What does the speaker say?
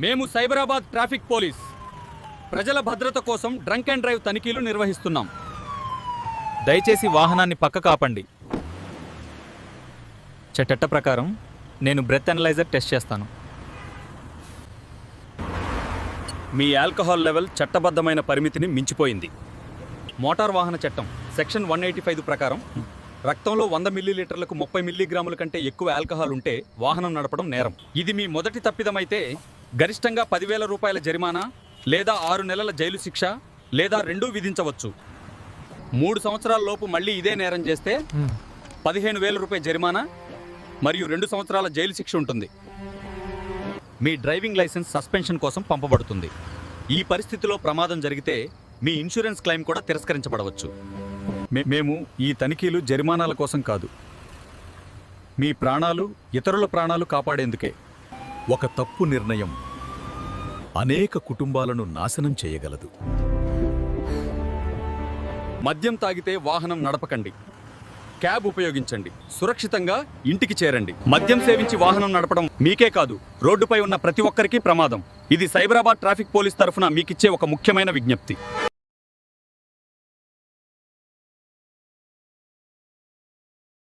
మేము Cyberabad traffic police ప్రజల భద్రత కోసం డ్రంక్ అండ్ డ్రైవ్ తనిఖీలు నిర్వహిస్తున్నాం. దయచేసి వాహనాన్ని పక్కకు ఆపండి. చట్ట ప్రకారం నేను బ్రెత్ అనలైజర్ టెస్ట్ చేస్తాను. మీ ఆల్కహాల్ లెవెల్ చట్టబద్ధమైన పరిమితిని మించిపోయింది. మోటార్ వాహన చట్టం సెక్షన్ 185 ప్రకారం రక్తంలో 100 మిల్లీలీటర్లకు 30 మిల్లీగ్రాముల కంటే ఎక్కువ ఆల్కహాల్ ఉంటే వాహనం నడపడం నేరం. ఇది మీ మొదటి తప్పిదమైతే గరిష్టంగా 10,000 రూపాయల జరిమానా లేదా 6 నెలల జైలు శిక్ష లేదా రెండూ విధించవచ్చు. 3 సంవత్సరాల లోపు మళ్ళీ ఇదే నేరం చేస్తే 15,000 రూపాయల జరిమానా మరియు 2 సంవత్సరాల జైలు శిక్ష ఉంటుంది. మీ డ్రైవింగ్ లైసెన్స్ సస్పెన్షన్ కోసం పంపబడుతుంది. ఈ పరిస్థితిలో ప్రమాదం జరిగితే మీ ఇన్సూరెన్స్ క్లెయిమ్ కూడా తిరస్కరించబడవచ్చు. మేము ఈ తనిఖీలు జరిమానాల కోసం కాదు, మీ ప్రాణాలు ఇతరుల ప్రాణాలు కాపాడేందుకే. ఒక తప్పు నిర్ణయం అనేక కుటుంబాలను నాశనం చేయగలదు. మద్యం తాగితే వాహనం నడపకండి. క్యాబ్ ఉపయోగించండి. సురక్షితంగా ఇంటికి చేరండి. మద్యం సేవించి వాహనం నడపడం మీకే కాదు, రోడ్డుపై ఉన్న ప్రతి ఒక్కరికి ప్రమాదం. ఇది సైబరాబాద్ ట్రాఫిక్ పోలీస్ తరఫున మీకిచ్చే ఒక ముఖ్యమైన విజ్ఞప్తి.